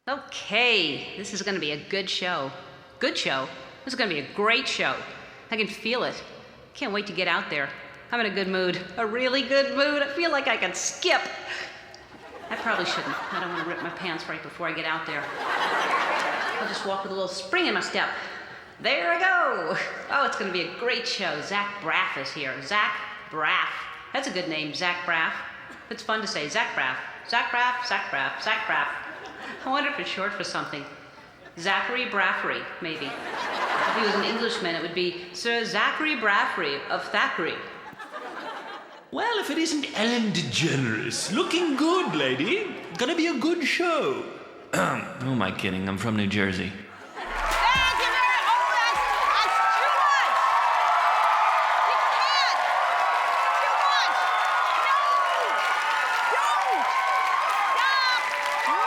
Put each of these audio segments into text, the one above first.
Okay, this is gonna be a good show. Good show? This is gonna be a great show. I can feel it. Can't wait to get out there. I'm in a good mood. A really good mood. I feel like I can skip. I probably shouldn't. I don't want to rip my pants right before I get out there. I'll just walk with a little spring in my step. There I go. Oh, it's going to be a great show. Zach Braff is here. Zach Braff. That's a good name, Zach Braff. It's fun to say, Zach Braff. Zach Braff, Zach Braff, Zach Braff. I wonder if it's short for something. Zachary Braffery, maybe. If he was an Englishman, it would be Sir Zachary Braffery of Thackeray. Well, if it isn't Ellen DeGeneres. Looking good, lady. Gonna be a good show. Who am I kidding? I'm from New Jersey. Thank you very much. Oh, that's too much. You can't. Too much. No. Don't. Stop. No.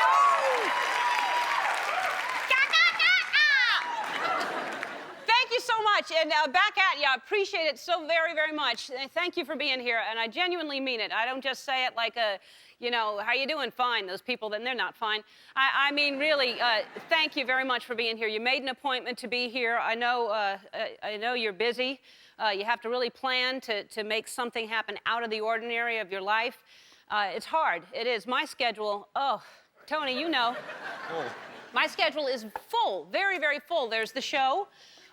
Thank you so much. And back at you. I appreciate it so very, very much. Thank you for being here. And I genuinely mean it. I don't just say it like a, you know, how you doing? Fine. Those people, then they're not fine. I mean, really, thank you very much for being here. You made an appointment to be here. I know you're busy. You have to really plan to make something happen out of the ordinary of your life. It's hard. It is. My schedule, oh, Tony, you know. Oh. My schedule is full, very, very full. There's the show,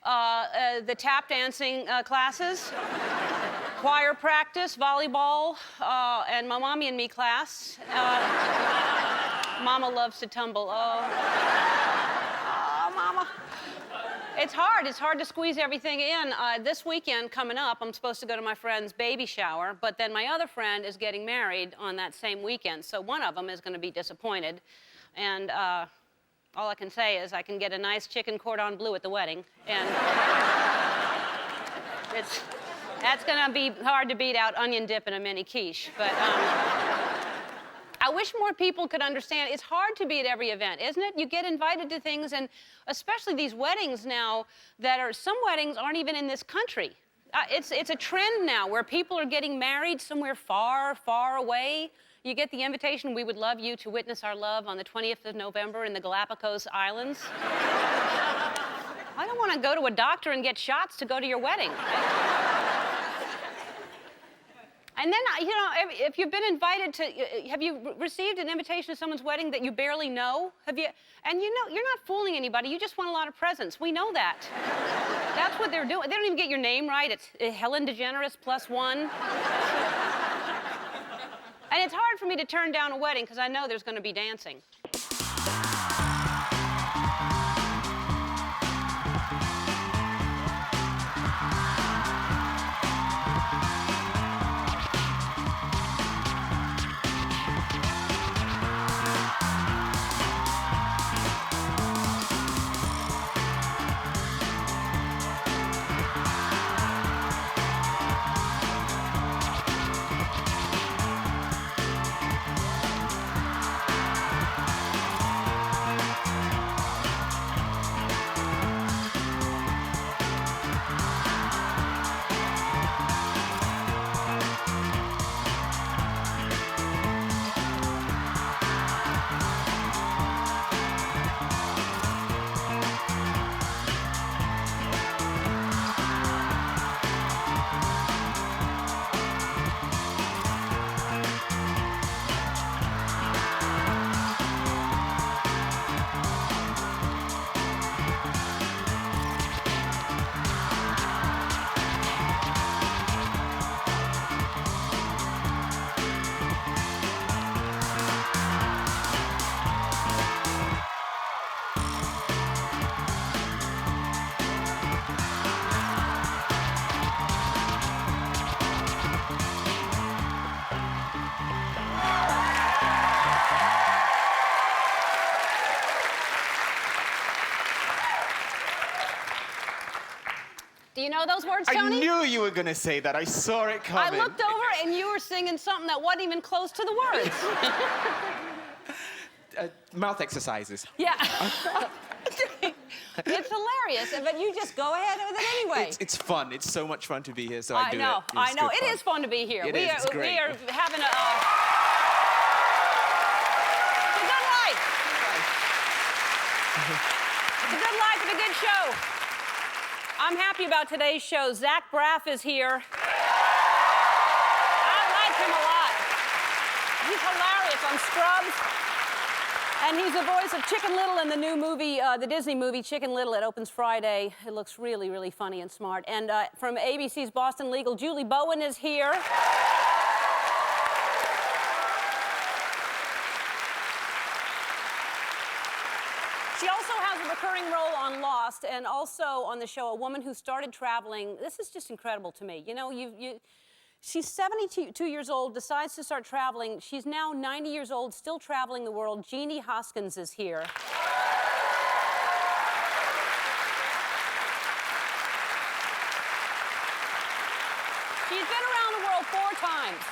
the tap dancing classes, choir practice, volleyball, and my mommy and me class. Mama loves to tumble. Oh, Mama. It's hard. It's hard to squeeze everything in. This weekend coming up, I'm supposed to go to my friend's baby shower, but then my other friend is getting married on that same weekend, so one of them is going to be disappointed. And all I can say is I can get a nice chicken cordon bleu at the wedding, and that's going to be hard to beat out onion dip and a mini quiche. But I wish more people could understand. It's hard to be at every event, isn't it? You get invited to things, and especially these weddings now some weddings aren't even in this country. It's a trend now where people are getting married somewhere far, far away. You get the invitation, we would love you to witness our love on the 20th of November in the Galapagos Islands. I don't want to go to a doctor and get shots to go to your wedding. And then, you know, if you've been invited to, have you received an invitation to someone's wedding that you barely know? Have you? And you know, you're not fooling anybody. You just want a lot of presents. We know that. That's what they're doing. They don't even get your name right. It's Helen DeGeneres +1. And it's hard for me to turn down a wedding because I know there's going to be dancing. Do you know those words, Tony? I knew you were going to say that. I saw it coming. I looked over and you were singing something that wasn't even close to the words. Mouth exercises. Yeah. It's hilarious, but you just go ahead with it anyway. It's fun. It's so much fun to be here, so I do it. I know. It is fun to be here. It's great. We are having a... You've done right. It's a good life and a good show. I'm happy about today's show. Zach Braff is here. I like him a lot. He's hilarious on Scrubs. And he's the voice of Chicken Little in the new movie, the Disney movie, Chicken Little. It opens Friday. It looks really, really funny and smart. And from ABC's Boston Legal, Julie Bowen is here. She also has a recurring role on Lost and also on the show A Woman Who Started Traveling. This is just incredible to me. You know, she's 72 years old, decides to start traveling. She's now 90 years old, still traveling the world. Jeanie Hoskins is here. She's been around the world 4 times.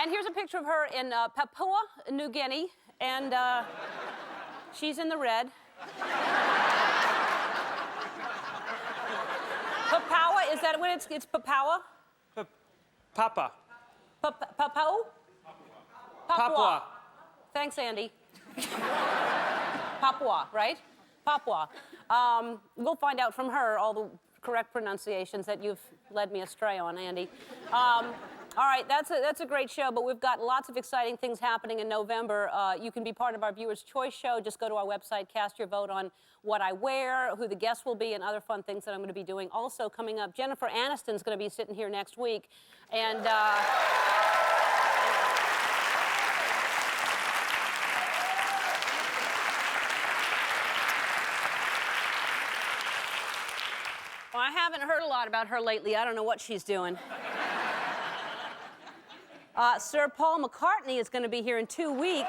And here's a picture of her in Papua New Guinea. And she's in the red. Papua, is that what it's Papua? Papa. Papua? Papua. Thanks, Andy. Papua, right? Papua. We'll find out from her all the correct pronunciations that you've led me astray on, Andy. All right, that's a great show, but we've got lots of exciting things happening in November. You can be part of our Viewers' Choice show. Just go to our website, cast your vote on what I wear, who the guests will be, and other fun things that I'm going to be doing. Also, coming up, Jennifer Aniston's going to be sitting here next week. And well, I haven't heard a lot about her lately. I don't know what she's doing. Sir Paul McCartney is going to be here in 2 weeks.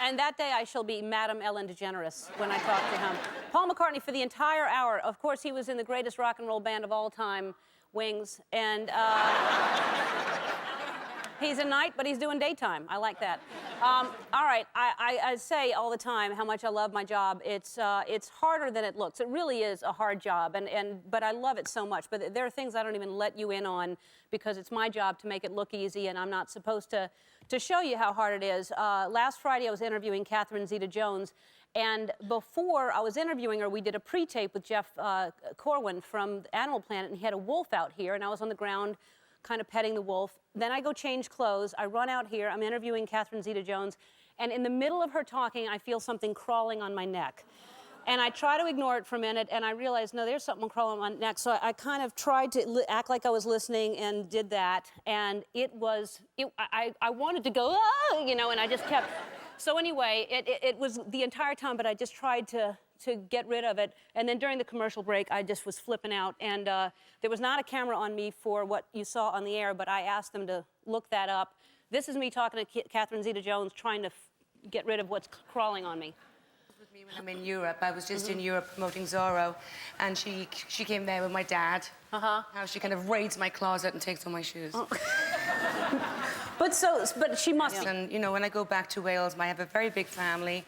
And that day I shall be Madame Ellen DeGeneres when I talk to him. Paul McCartney for the entire hour. Of course, he was in the greatest rock and roll band of all time, Wings. And he's a night, but he's doing daytime. I like that. All right, I say all the time how much I love my job. It's harder than it looks. It really is a hard job, but I love it so much. But there are things I don't even let you in on because it's my job to make it look easy, and I'm not supposed to show you how hard it is. Last Friday, I was interviewing Catherine Zeta-Jones, and before I was interviewing her, we did a pre-tape with Jeff Corwin from Animal Planet, and he had a wolf out here, and I was on the ground kind of petting the wolf. Then I go change clothes. I run out here. I'm interviewing Catherine Zeta-Jones. And in the middle of her talking, I feel something crawling on my neck. And I try to ignore it for a minute, and I realize, no, there's something crawling on my neck. So I kind of tried to act like I was listening and did that. And I wanted to go, ah, you know, and I just kept. So anyway, it was the entire time, but I just tried to get rid of it. And then during the commercial break, I just was flipping out. And there was not a camera on me for what you saw on the air, but I asked them to look that up. This is me talking to Catherine Zeta-Jones, trying to get rid of what's crawling on me. With me when I'm in Europe. I was just in Europe promoting Zorro, and she came there with my dad. How she kind of raids my closet and takes all my shoes. Oh. But she must. Yes, and you know, when I go back to Wales, I have a very big family,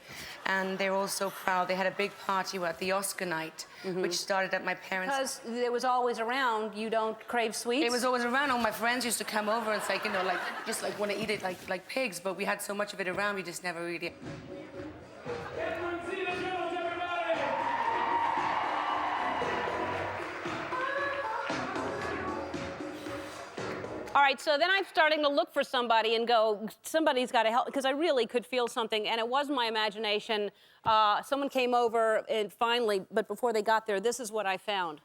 and they're all so proud. They had a big party at the Oscar night, which started at my parents'. Because it was always around. You don't crave sweets. It was always around. All my friends used to come over and say, you know, like just like want to eat it like pigs. But we had so much of it around, we just never really. All right, so then I'm starting to look for somebody and go, somebody's got to help, because I really could feel something, and it wasn't my imagination. Someone came over, and finally, but before they got there, this is what I found.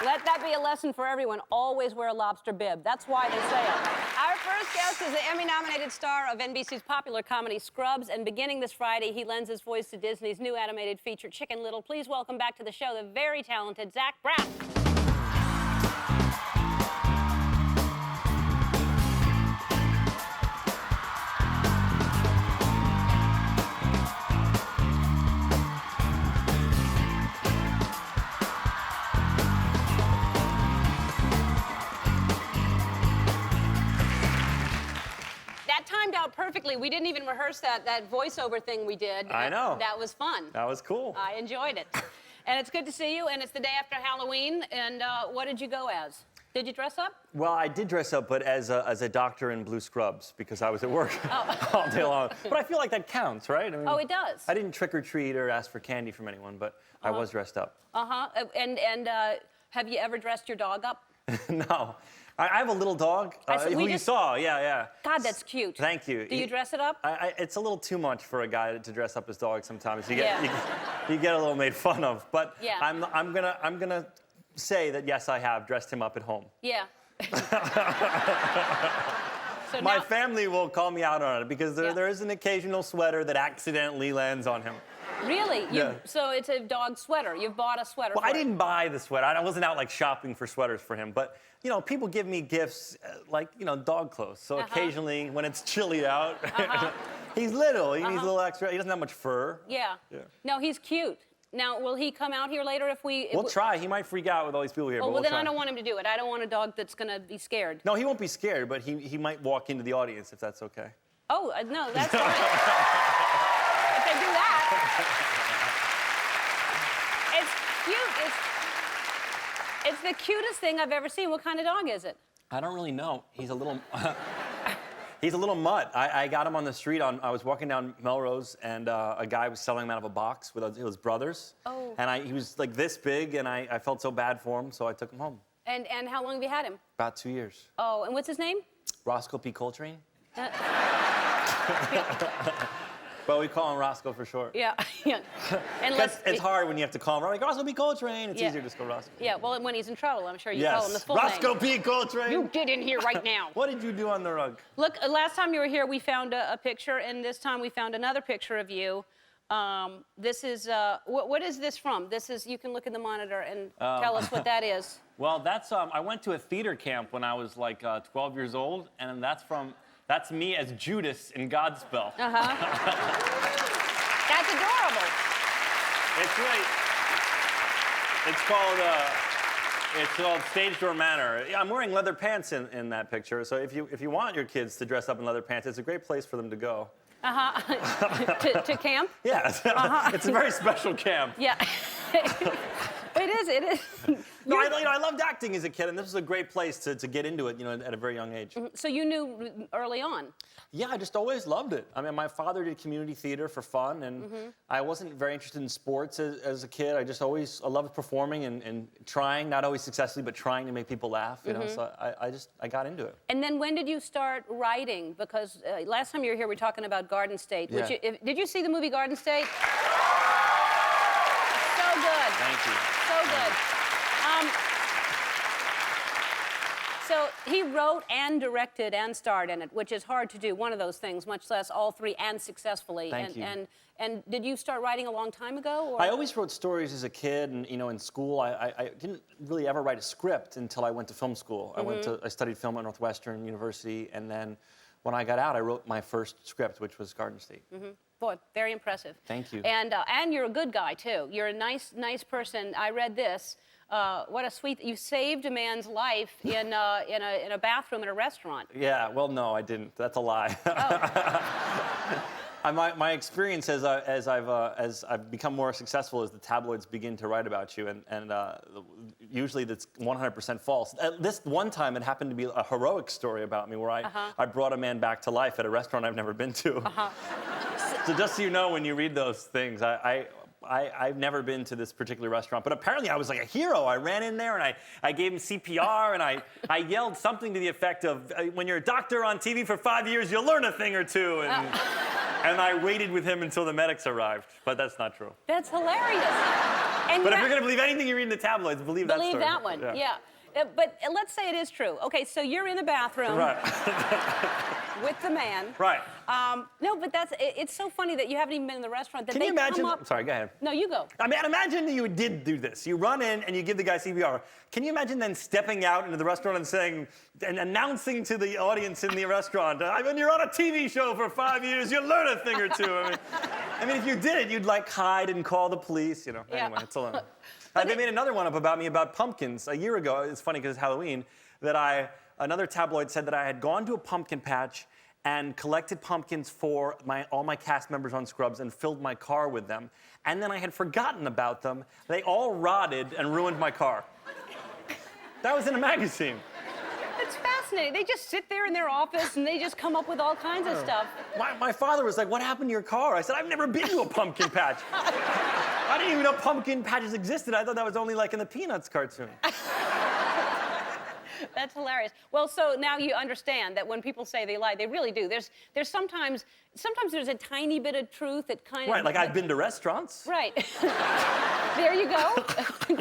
Let that be a lesson for everyone. Always wear a lobster bib. That's why they say it. Our first guest is the Emmy-nominated star of NBC's popular comedy Scrubs, and beginning this Friday, he lends his voice to Disney's new animated feature, Chicken Little. Please welcome back to the show the very talented Zach Braff. perfectly. We didn't even rehearse that voiceover thing we did. I know. That was fun. That was cool. I enjoyed it. And it's good to see you, and it's the day after Halloween, and what did you go as? Did you dress up? Well, I did dress up, but as a doctor in blue scrubs because I was at work all day long. But I feel like that counts, right? I mean, Oh, it does. I didn't trick or treat or ask for candy from anyone, but I was dressed up. And have you ever dressed your dog up? No. I have a little dog who you saw. Yeah. God, that's cute. Thank you. Do you dress it up? It's a little too much for a guy to dress up his dog sometimes. You get Yeah. you get a little made fun of. But Yeah. I'm gonna say that yes, I have dressed him up at home. Yeah. So My now, family will call me out on it because there is an occasional sweater that accidentally lands on him. really? Yeah. So it's a dog sweater. You've bought a sweater Well, for I it. didn't buy the sweater. I wasn't out like shopping for sweaters for him. But you know, people give me gifts like dog clothes. So occasionally, when it's chilly out, he's little. He needs a little extra. He doesn't have much fur. Yeah. No, he's cute. Now, will he come out here later if we... We'll try. He might freak out with all these people here. Oh, but well, we'll then try. I don't want him to do it. I don't want a dog that's going to be scared. No, he won't be scared, but he might walk into the audience if that's okay. Oh, no, that's fine. If they do that. It's cute. It's the cutest thing I've ever seen. What kind of dog is it? I don't really know. He's a little... He's a little mutt. I got him on the street. I was walking down Melrose, and a guy was selling him out of a box with his brothers. Oh. And he was like this big, and I felt so bad for him, so I took him home. And how long have you had him? About 2 years. Oh, and what's his name? Roscoe P. Coltrane. But we call him Roscoe for short. Yeah. And It's hard when you have to call him like Roscoe P. Coltrane. It's easier to just go Roscoe. Yeah, well, when he's in trouble, I'm sure you call him the full Roscoe name. P. Coltrane. You get in here right now. What did you do on the rug? Look, last time you were here, we found a picture, and this time we found another picture of you. This is, what is this from? This is, you can look in the monitor and tell us what that is. Well, that's, I went to a theater camp when I was like 12 years old, and that's me as Judas in Godspell. That's adorable. It's called Stage Door Manor. I'm wearing leather pants in that picture, so if you want your kids to dress up in leather pants, it's a great place for them to go. To camp? Yeah, it's a very special camp. Yeah. It is. No, I loved acting as a kid, and this was a great place to get into it, at a very young age. So you knew early on? Yeah, I just always loved it. I mean, my father did community theater for fun, and I wasn't very interested in sports as a kid. I loved performing and trying, not always successfully, but trying to make people laugh, so I got into it. And then when did you start writing? Because last time you were here, we were talking about Garden State. Yeah. Did you see the movie Garden State? So good. Thank you. So good. So he wrote and directed and starred in it, which is hard to do, one of those things, much less all three and successfully. Thank you. And did you start writing a long time ago? Or? I always wrote stories as a kid, and in school, I didn't really ever write a script until I went to film school. I studied film at Northwestern University, and then when I got out, I wrote my first script, which was Garden State. Boy, very impressive. Thank you. And you're a good guy too. You're a nice person. I read this. What a sweet! You saved a man's life in a bathroom at a restaurant. Yeah. Well, no, I didn't. That's a lie. Oh. My experience as I've become more successful is the tabloids begin to write about you, and usually that's 100% false. This one time it happened to be a heroic story about me where I brought a man back to life at a restaurant I've never been to. So just so you know, when you read those things, I've never been to this particular restaurant, but apparently I was like a hero. I ran in there and I gave him CPR and I yelled something to the effect of, when you're a doctor on TV for 5 years, you'll learn a thing or two. And I waited with him until the medics arrived, but that's not true. That's hilarious. And But if you're going to believe anything you read in the tabloids, believe that story. Believe that one, yeah. But let's say it is true. Okay, so you're in the bathroom. Right. With the man. Right. No, but it's so funny that you haven't even been in the restaurant. That Can you imagine? Sorry, go ahead. No, you go. I mean, imagine that you did do this. You run in and you give the guy CPR. Can you imagine then stepping out into the restaurant and saying, and announcing to the audience in the restaurant, when you're on a TV show for 5 years, you'll learn a thing or two. I mean, if you did it, you'd like hide and call the police, Yeah. Anyway, it's a lot. They made another one up about me about pumpkins a year ago. It's funny because it's Halloween. Another tabloid said that I had gone to a pumpkin patch and collected pumpkins for all my cast members on Scrubs and filled my car with them. And then I had forgotten about them. They all rotted and ruined my car. That was in a magazine. It's fascinating. They just sit there in their office and they just come up with all kinds of stuff. My father was like, "What happened to your car?" I said, "I've never been to a pumpkin patch." I didn't even know pumpkin patches existed. I thought that was only like in the Peanuts cartoon. That's hilarious. Well, so now you understand that when people say they lie, they really do. There's sometimes there's a tiny bit of truth that kind of... Right, like I've been to restaurants. Right. There you go.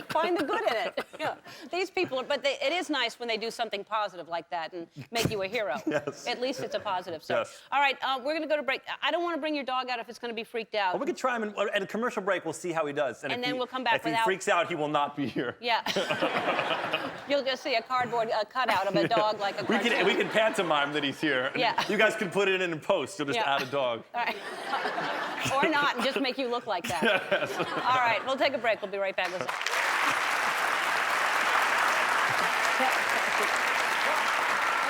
Find the good in it. Yeah. These people, it is nice when they do something positive like that and make you a hero. Yes. At least it's a positive. So, yes. All right, we're going to go to break. I don't want to bring your dog out if it's going to be freaked out. Well, we could try him at a commercial break. We'll see how he does. And then we'll come back If without... he freaks out, he will not be here. Yeah. You'll just see a cardboard cutout of a dog like a cartoon. We can pantomime that he's here. Yeah. You guys can put it in post. You'll just add a dog. All right. Or not, and just make you look like that. Yes. All right, we'll take a break. We'll be right back. We're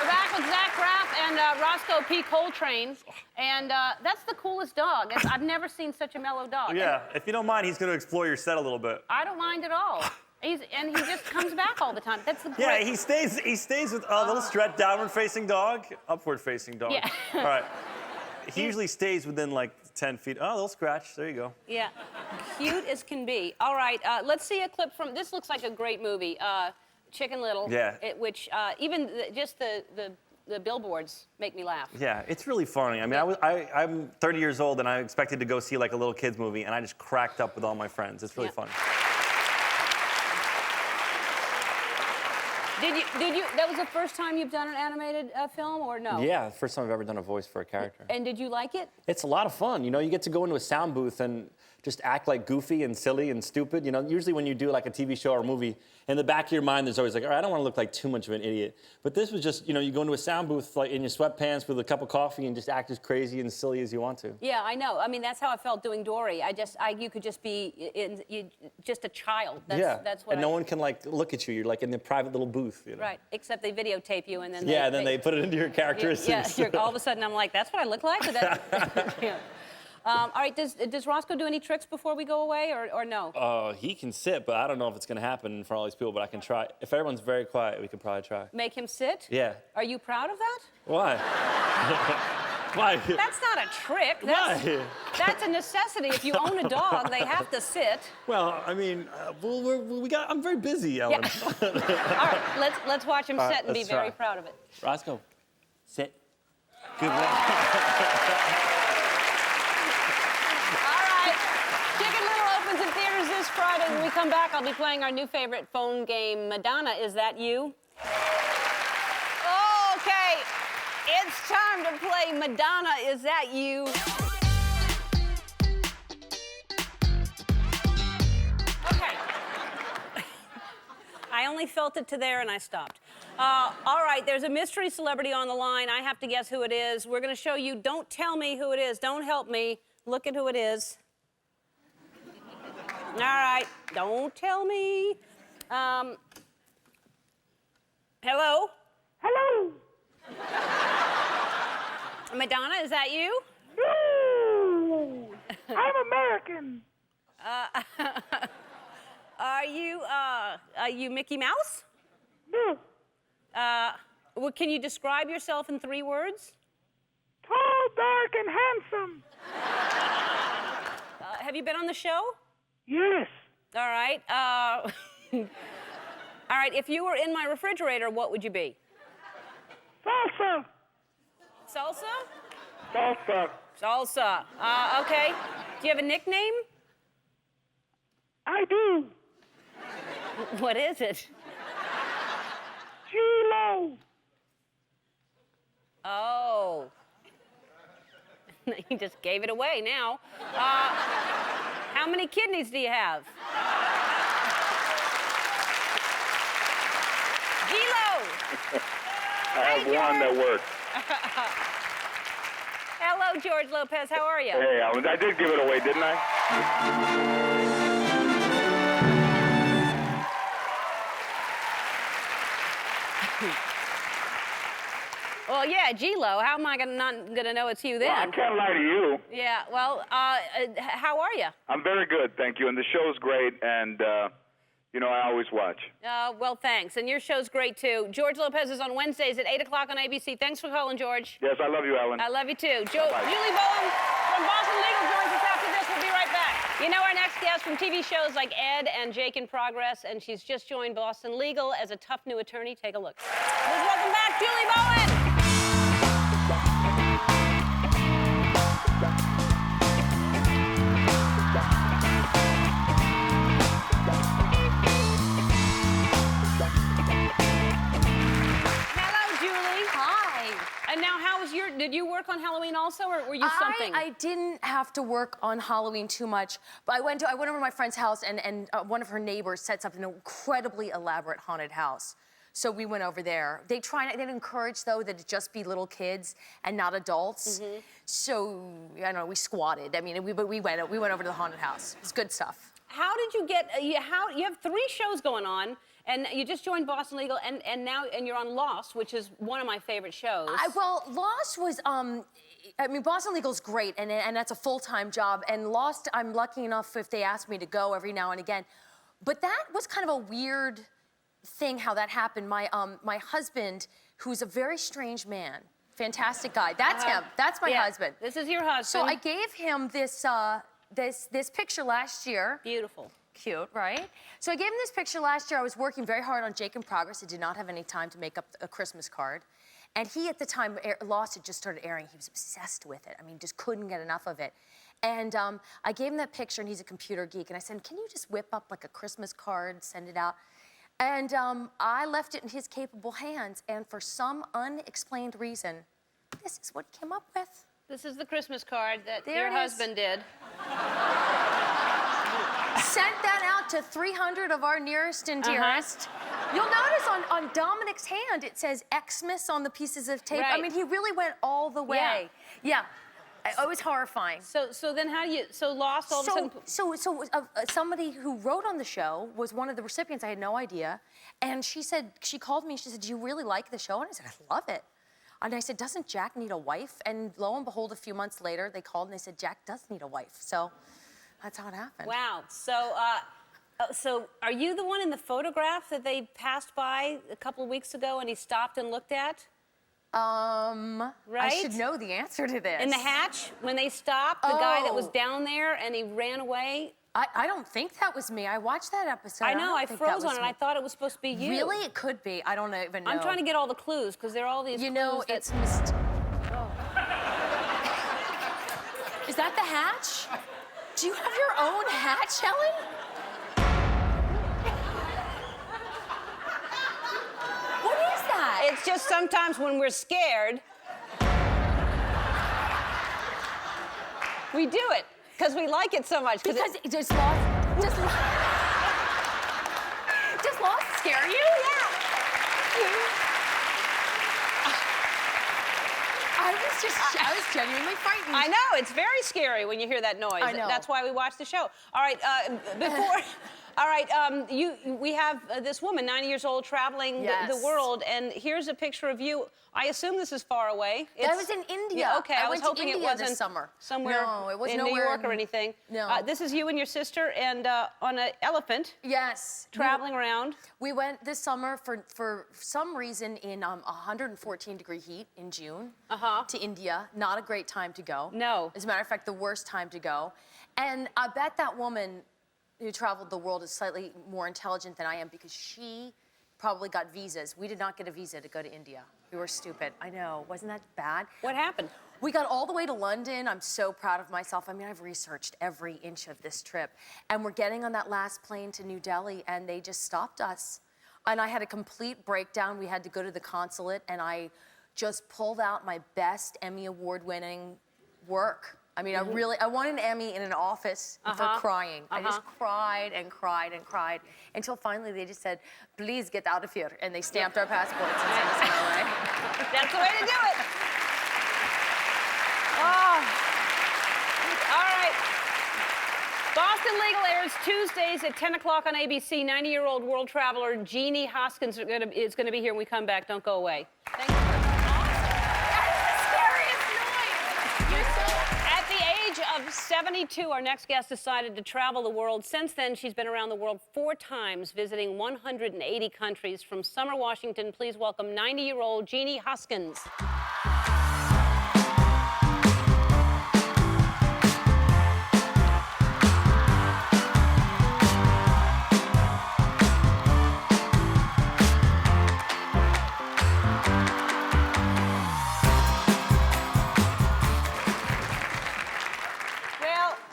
back with Zach Braff and Roscoe P. Coltrane. And that's the coolest dog. I've never seen such a mellow dog. Yeah, if you don't mind, he's going to explore your set a little bit. I don't mind at all. And he just comes back all the time. That's the great... Yeah, he stays with a little stretch, downward-facing dog, upward-facing dog. Yeah. All right. He usually stays within like 10 feet. Oh, they'll scratch. There you go. Yeah. Cute as can be. All right, let's see a clip from... This looks like a great movie. Chicken Little. Yeah. Which even just the billboards make me laugh. Yeah, it's really funny. I mean, I'm 30 years old, and I expected to go see like a little kids movie, and I just cracked up with all my friends. It's really funny. Did you? That was the first time you've done an animated film, or no? Yeah, first time I've ever done a voice for a character. And did you like it? It's a lot of fun. You know, you get to go into a sound booth and just act like goofy and silly and stupid. You know, usually when you do like a TV show or a movie, in the back of your mind, there's always like, all right, I don't want to look like too much of an idiot. But this was just, you know, you go into a sound booth like in your sweatpants with a cup of coffee and just act as crazy and silly as you want to. Yeah, I know. I mean, that's how I felt doing Dory. You could just be just a child. That's what. And no one can like look at you. You're like in the private little booth. You know? Right. Except they videotape you and then. Then they put it into your characteristics. Yeah. All of a sudden, I'm like, that's what I look like. Or that... Yeah. All right, does Roscoe do any tricks before we go away, or no? He can sit, but I don't know if it's going to happen in front of all these people, but I can try. If everyone's very quiet, we could probably try. Make him sit? Yeah. Are you proud of that? Why? Why? That's not a trick. Why? That's a necessity. If you own a dog, they have to sit. Well, I mean, I'm very busy, Ellen. Yeah. All right, let's watch him sit and be very proud of it. Roscoe, sit. Good luck. In theaters this Friday. When we come back, I'll be playing our new favorite phone game, Madonna, Is That You? Okay, it's time to play Madonna, Is That You? Okay. I only felt it to there and I stopped. All right, there's a mystery celebrity on the line. I have to guess who it is. We're going to show you. Don't tell me who it is. Don't help me. Look at who it is. All right, don't tell me. Hello? Hello. Madonna, is that you? No. I'm American. Are you Mickey Mouse? No. Well, can you describe yourself in 3 words? Tall, dark, and handsome. Have you been on the show? Yes. All right. All right, if you were in my refrigerator, what would you be? Salsa. Salsa? Salsa. Salsa. Okay. Do you have a nickname? I do. What is it? G-Lo. Oh. You just gave it away now. How many kidneys do you have? G-Lo! I have one that works. Hello, George Lopez. How are you? Hey, I did give it away, didn't I? Well, yeah, G-Lo. How am I not gonna know it's you then? Well, I can't lie to you. Yeah, well, how are you? I'm very good, thank you. And the show's great, and, you know, I always watch. Well, thanks. And your show's great, too. George Lopez is on Wednesdays at 8 o'clock on ABC. Thanks for calling, George. Yes, I love you, Ellen. I love you, too. Bye-bye. Julie Bowen from Boston Legal joins us after this. We'll be right back. You know our next guest from TV shows like Ed and Jake in Progress, and she's just joined Boston Legal as a tough new attorney. Take a look. Please welcome back Julie Bowen. And now, how was did you work on Halloween also, or were you something? I didn't have to work on Halloween too much, but I went over to my friend's house, and one of her neighbors set up an incredibly elaborate haunted house. So we went over there. They encourage, though, that it just be little kids and not adults. Mm-hmm. So, I don't know, we squatted. I mean, we went over to the haunted house. It's good stuff. How did you get, you have 3 shows going on, and you just joined Boston Legal, and now you're on Lost, which is one of my favorite shows. Well, Lost was, I mean, Boston Legal's great, and that's a full-time job, and Lost, I'm lucky enough if they ask me to go every now and again. But that was kind of a weird thing how that happened. My husband, who's a very strange man, fantastic guy, that's him, that's my husband. This is your husband. So I gave him this picture last year. Beautiful. Cute, right? So I gave him this picture last year. I was working very hard on Jake in Progress. I did not have any time to make up a Christmas card. And he, at the time, Lost had just started airing. He was obsessed with it. I mean, just couldn't get enough of it. And I gave him that picture, and he's a computer geek. And I said, can you just whip up like a Christmas card, send it out? And I left it in his capable hands. And for some unexplained reason, this is what he came up with. This is the Christmas card that There your husband did. Sent that out to 300 of our nearest and dearest. You'll notice on Dominic's hand, it says Xmas on the pieces of tape. Right. I mean, he really went all the way. Yeah. It was horrifying. So then how do you, Lost all of a sudden? So somebody who wrote on the show was one of the recipients. I had no idea. And she called me, she said, do you really like the show? And I said, I love it. And I said, doesn't Jack need a wife? And lo and behold, a few months later, they called and they said, Jack does need a wife. So that's how it happened. Wow. So are you the one in the photograph that they passed by a couple of weeks ago and he stopped and looked at? Right? I should know the answer to this. In the hatch, when they stopped, the guy that was down there and he ran away? I don't think that was me. I watched that episode. I know, I froze on it. I thought it was supposed to be you. Really? It could be. I don't even know. I'm trying to get all the clues, because there are all these clues. You know, it's... Is that the hatch? Do you have your own hatch, Ellen? What is that? It's just sometimes when we're scared, we do it. Because we like it so much. Because does Lost scare you? Yeah. I was genuinely frightened. I know, it's very scary when you hear that noise. I know. That's why we watch the show. All right, we have this woman, 90 years old, traveling the world, and here's a picture of you. I assume this is far away. I was in India. Yeah, okay, I was went to hoping India it wasn't this summer. Somewhere no, it was in nowhere New York or anything. No. This is you and your sister, and on an elephant. Yes. Traveling around. We went this summer for some reason in 114-degree heat in June to India. Not a great time to go. No. As a matter of fact, the worst time to go. And I bet that woman who traveled the world is slightly more intelligent than I am, because she probably got visas. We did not get a visa to go to India. We were stupid. I know. Wasn't that bad? What happened? We got all the way to London. I'm so proud of myself. I mean, I've researched every inch of this trip. And we're getting on that last plane to New Delhi, and they just stopped us. And I had a complete breakdown. We had to go to the consulate, and I just pulled out my best Emmy Award-winning work. I mean, I won an Emmy in an office for crying. I just cried and cried and cried until finally they just said, please get out of here. And they stamped our passports and sent us on our way. That's the way to do it. Oh. All right. Boston Legal airs Tuesdays at 10 o'clock on ABC. 90-year-old world traveler Jeanie Hoskins is going to be here when we come back. Don't go away. Thank you. 72, our next guest decided to travel the world. Since then, she's been around the world 4 times, visiting 180 countries. From Summer, Washington, please welcome 90-year-old Jeanie Hoskins.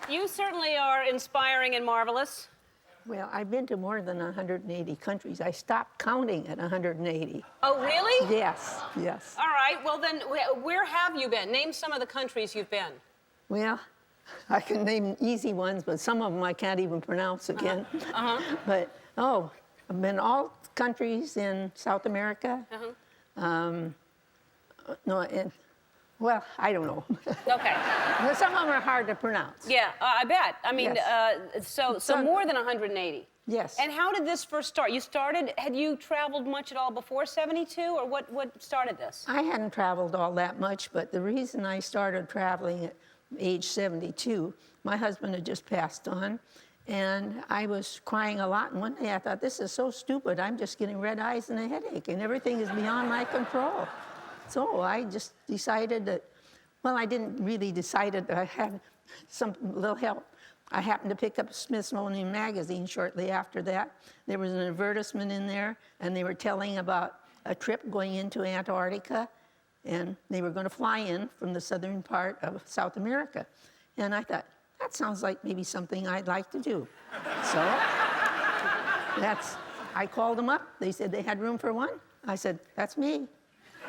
You certainly are inspiring and marvelous. Well, I've been to more than 180 countries. I stopped counting at 180. Oh, really? Yes, yes. All right, well then, where have you been? Name some of the countries you've been. Well, I can name easy ones, but some of them I can't even pronounce again. But, I've been all countries in South America. Well, I don't know. Okay. Some of them are hard to pronounce. Yeah, I bet. I mean, Yes. so more than 180. Yes. And how did this first start? Had you traveled much at all before 72, or what started this? I hadn't traveled all that much, but the reason I started traveling at age 72, my husband had just passed on, and I was crying a lot. And one day I thought, this is so stupid. I'm just getting red eyes and a headache, and everything is beyond my control. So I just decided that, well, I didn't really decide it, but I had some little help. I happened to pick up Smithsonian Magazine shortly after that. There was an advertisement in there, and they were telling about a trip going into Antarctica, and they were going to fly in from the southern part of South America. And I thought, that sounds like maybe something I'd like to do. So I called them up. They said they had room for one. I said, that's me.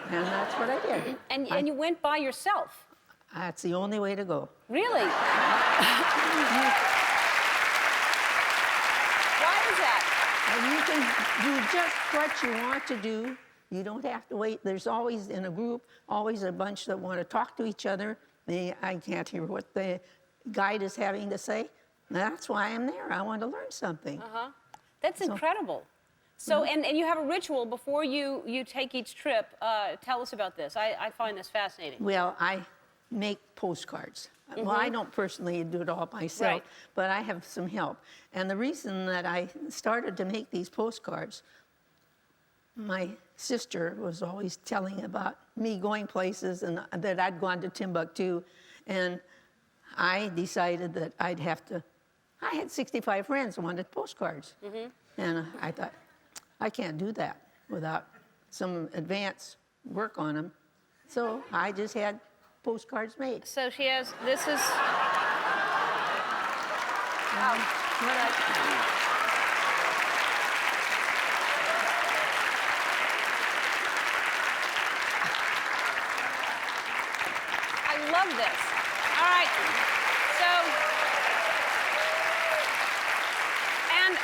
And that's what I did. And you went by yourself? That's the only way to go. Really? Why is that? And you can do just what you want to do. You don't have to wait. There's always, in a group, always a bunch that want to talk to each other. I can't hear what the guide is having to say. That's why I'm there. I want to learn something. That's incredible. So, and you have a ritual before you take each trip. Tell us about this. I find this fascinating. Well, I make postcards. Well, I don't personally do it all myself, Right. but I have some help. And the reason that I started to make these postcards, my sister was always telling about me going places and that I'd gone to Timbuktu, and I decided that I had 65 friends who wanted postcards. And I thought, I can't do that without some advance work on them. So I just had postcards made. So she has, this is... I love this. All right. So... And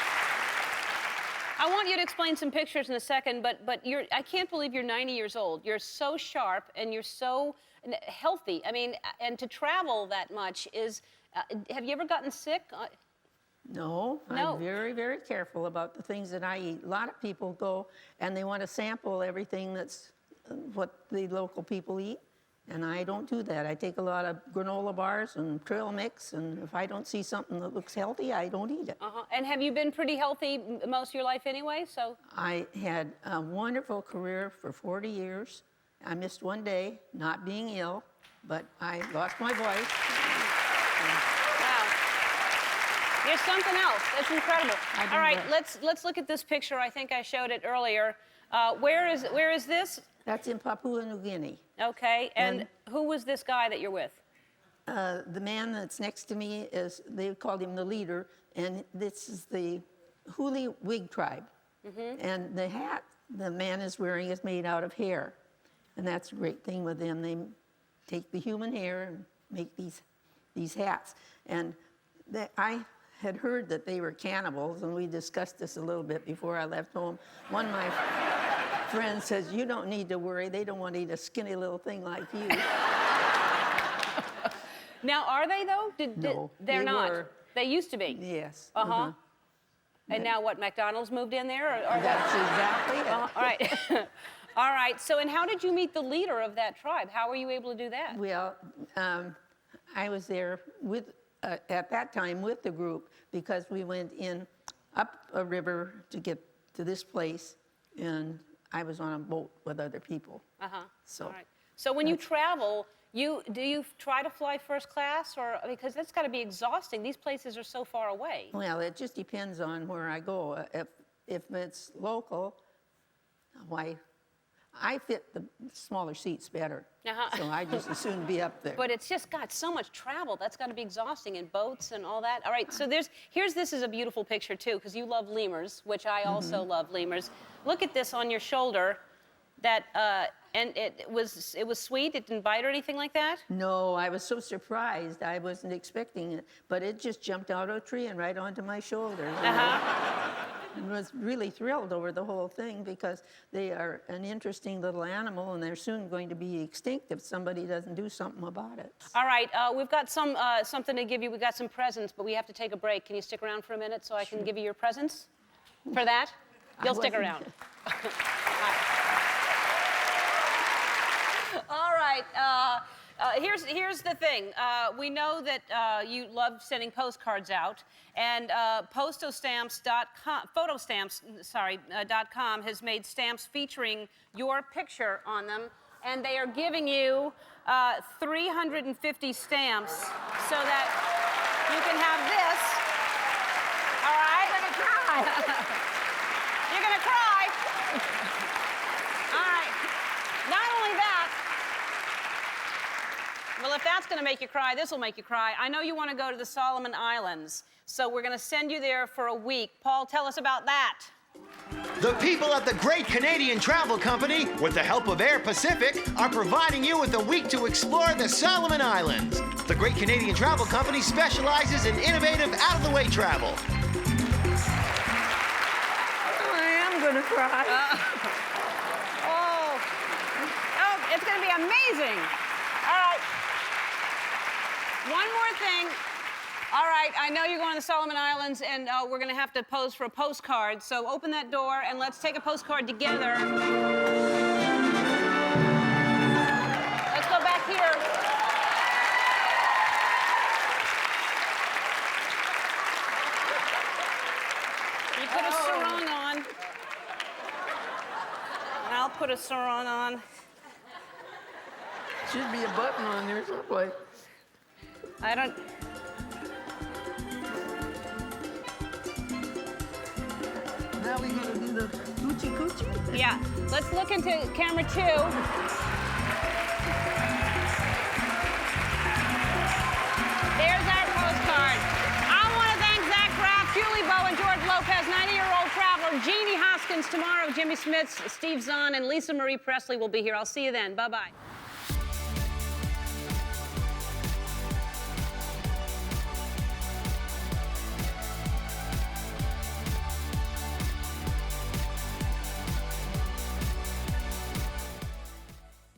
I want you to explain some pictures in a second, but I can't believe you're 90 years old. You're so sharp and you're so healthy. I mean, and to travel that much is, have you ever gotten sick? No, No. I'm very, very careful about the things that I eat. A lot of people go and they want to sample everything that's what the local people eat, and I don't do that. I take a lot of granola bars and trail mix, and if I don't see something that looks healthy, I don't eat it. And have you been pretty healthy most of your life anyway? So I had a wonderful career for 40 years. I missed one day, not being ill, but I lost my voice. wow, you're something else. That's incredible. All right, let's look at this picture. I think I showed it earlier. Where is this? That's in Papua New Guinea. Okay, and who was this guy that you're with? The man that's next to me they called him the leader, and this is the Huli Wig tribe. And the hat the man is wearing is made out of hair. And that's a great thing with them. They take the human hair and make these hats. And I had heard that they were cannibals, and we discussed this a little bit before I left home. One of my friends says, you don't need to worry. They don't want to eat a skinny little thing like you. Now, are they, though? No, they're they not. were. They used to be. Yes. And now what, McDonald's moved in there? Or That's exactly it. all right. All right, so and how did you meet the leader of that tribe? How were you able to do that? Well, I was there with, at that time with the group because we went in up a river to get to this place, and I was on a boat with other people. So, all right. So when you travel, do you try to fly first class, or because that's got to be exhausting? These places are so far away. well, it just depends on where I go. If it's local, why, I fit the smaller seats better. So I just as soon be up there. But it's just got so much travel. That's got to be exhausting, in boats and all that. All right, so this is a beautiful picture, too, because you love lemurs, which I also love lemurs. Look at this on your shoulder. And it was sweet? It didn't bite or anything like that? No, I was so surprised. I wasn't expecting it, but it just jumped out of a tree and right onto my shoulder. I was really thrilled over the whole thing because they are an interesting little animal and they're soon going to be extinct if somebody doesn't do something about it. All right, we've got something to give you. We've got some presents, but we have to take a break. Can you stick around for a minute so I can give you your presents for that? You'll stick around. All right. Here's the thing. We know that you love sending postcards out, and photostamps.com has made stamps featuring your picture on them, and they are giving you 350 stamps so that you can have this. All right? I'm gonna cry. You're gonna cry. All right. Not only that. Well, if that's going to make you cry, this will make you cry. I know you want to go to the Solomon Islands, so we're going to send you there for a week. Paul, tell us about that. The people at the Great Canadian Travel Company, with the help of Air Pacific, are providing you with a week to explore the Solomon Islands. The Great Canadian Travel Company specializes in innovative, out-of-the-way travel. I am going to cry. Oh, it's going to be amazing. All right. One more thing. All right, I know you're going to the Solomon Islands, and we're going to have to pose for a postcard. So open that door, and let's take a postcard together. Let's go back here. You put a sarong on. And I'll put a sarong on. Should be a button on there someplace. I don't... Now we gotta do the coochie coochie? Yeah. Let's look into camera 2. There's our postcard. I want to thank Zach Braff, Julie Bowen, George Lopez, 90-year-old traveler, Jeanie Hoskins tomorrow, Jimmy Smits, Steve Zahn, and Lisa Marie Presley will be here. I'll see you then. Bye-bye.